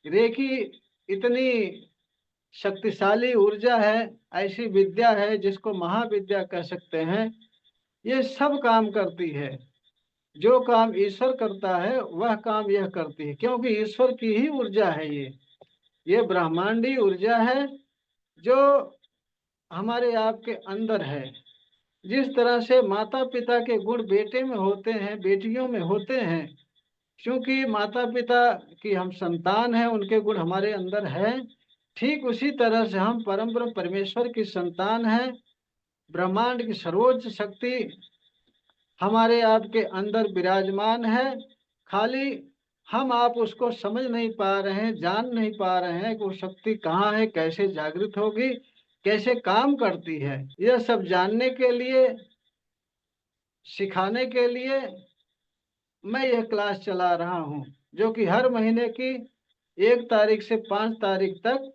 Recce इतनी शक्तिशाली ऊर्जा है, ऐसी विद्या है जिसको महाविद्या कह सकते हैं। ये सब काम करती है। जो काम ईश्वर करता है वह काम यह करती है, क्योंकि ईश्वर की ही ऊर्जा है ये ब्रह्मांडी ऊर्जा है जो हमारे आपके अंदर है। जिस तरह से माता पिता के गुण बेटे में होते हैं, बेटियों में होते हैं, क्योंकि माता पिता की हम संतान हैं, उनके गुण हमारे अंदर है। ठीक उसी तरह से हम परम ब्रह्म परमेश्वर की संतान हैं। ब्रह्मांड की सर्वोच्च शक्ति हमारे आपके अंदर विराजमान है। खाली हम आप उसको समझ नहीं पा रहे हैं, जान नहीं पा रहे हैं कि वो शक्ति कहाँ है, कैसे जागृत होगी, कैसे काम करती है। यह सब जानने के लिए, सिखाने के लिए मैं यह क्लास चला रहा हूँ, जो कि हर महीने की 1 तारीख से 5 तारीख तक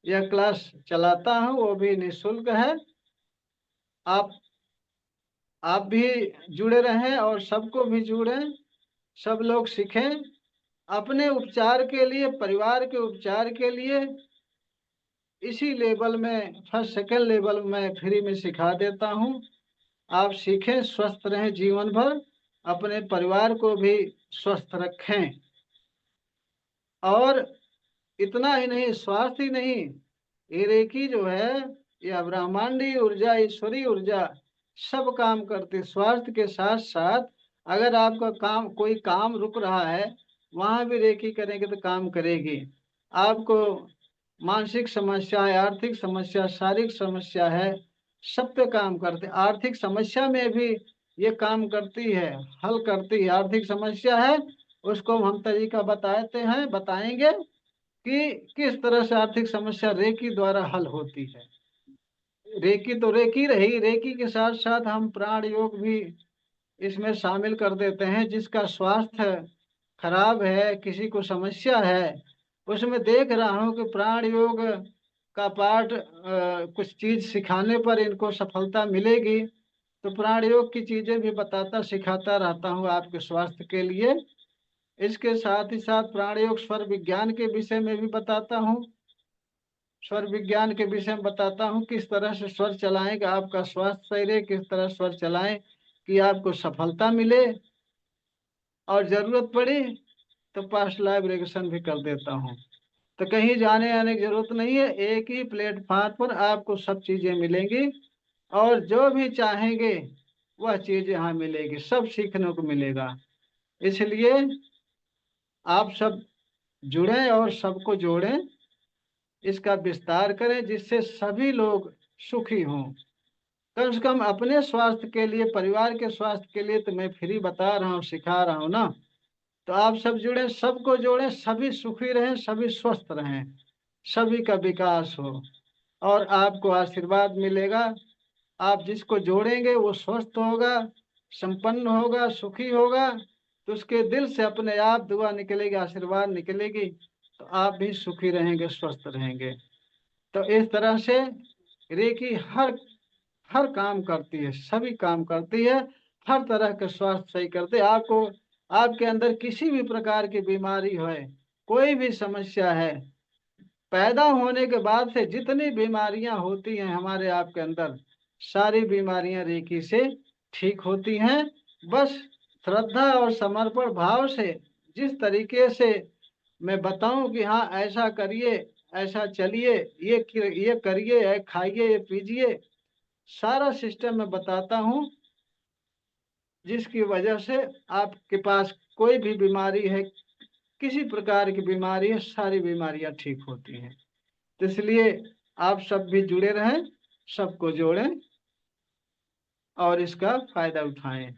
यह क्लास चलाता हूँ। वो भी निःशुल्क है। आप आप भी जुड़े रहें और सबको भी जुड़ें, सब लोग सीखें। अपने उपचार के लिए, परिवार के उपचार के लिए इसी लेवल में, फर्स्ट सेकेंड लेवल में फ्री में सिखा देता हूँ। आप सीखें, स्वस्थ रहें जीवन भर, अपने परिवार को भी स्वस्थ रखें। और इतना ही नहीं, स्वास्थ्य ही नहीं, ये रेकी जो है, यह ब्रह्मांडी ऊर्जा, ईश्वरी ऊर्जा सब काम करती। स्वास्थ्य के साथ साथ अगर आपका काम, कोई काम रुक रहा है, वहां भी रेकी करेंगे तो काम करेगी। आपको मानसिक समस्या है, आर्थिक समस्या, शारीरिक समस्या है, सब पे काम करते। आर्थिक समस्या में भी ये काम करती है, हल करती है। आर्थिक समस्या है, उसको हम तरीका बताते हैं, बताएंगे कि किस तरह से आर्थिक समस्या रेकी द्वारा हल होती है। रेकी तो रेकी रही, रेकी के साथ साथ हम प्राण योग भी इसमें शामिल कर देते हैं। जिसका स्वास्थ्य खराब है, किसी को समस्या है, उसमें देख रहा हूँ कि प्राण योग का पाठ कुछ चीज सिखाने पर इनको सफलता मिलेगी, तो प्राण योग की चीजें भी बताता सिखाता रहता हूँ आपके स्वास्थ्य के लिए। इसके साथ ही साथ प्राण योग स्वर विज्ञान के विषय में भी बताता हूँ। स्वर विज्ञान के विषय में बताता हूँ किस तरह से स्वर चलाएं कि आपका स्वास्थ्य सही रहे, किस तरह स्वर चलाएं कि आपको सफलता मिले, और जरूरत पड़ी तो पास्ट लाइव रेगुलेशन भी कर देता हूँ। तो कहीं जाने आने की जरूरत नहीं है, एक ही प्लेटफॉर्म पर आपको सब चीजें मिलेंगी, और जो भी चाहेंगे वह चीज यहाँ मिलेगी, सब सीखने को मिलेगा। इसलिए आप सब जुड़ें और सबको जोड़ें, इसका विस्तार करें, जिससे सभी लोग सुखी हों। कम से कम अपने स्वास्थ्य के लिए, परिवार के स्वास्थ्य के लिए तो मैं फ्री बता रहा हूँ, सिखा रहा हूँ ना। तो आप सब जुड़े, सबको जोड़ें, सभी सुखी रहें, सभी स्वस्थ रहें, सभी का विकास हो, और आपको आशीर्वाद मिलेगा। आप जिसको जोड़ेंगे वो स्वस्थ होगा, संपन्न होगा, सुखी होगा, तो उसके दिल से अपने आप दुआ निकलेगी, आशीर्वाद निकलेगी, तो आप भी सुखी रहेंगे, स्वस्थ रहेंगे। तो इस तरह से रेकी हर हर काम करती है, सभी काम करती है, हर तरह का स्वास्थ्य सही करते। आपको, आपके अंदर किसी भी प्रकार की बीमारी है, कोई भी समस्या है, पैदा होने के बाद से जितनी बीमारियां होती हैं हमारे आपके अंदर, सारी बीमारियां रेकी से ठीक होती हैं। बस श्रद्धा और समर्पण भाव से, जिस तरीके से मैं बताऊं कि हाँ ऐसा करिए, ऐसा चलिए, ये करिए, ये खाइए, ये पीजिए, सारा सिस्टम मैं बताता हूँ, जिसकी वजह से आपके पास कोई भी बीमारी है, किसी प्रकार की बीमारी है, सारी बीमारियां ठीक होती हैं। तो इसलिए आप सब भी जुड़े रहें, सबको जोड़ें और इसका फायदा उठाएं।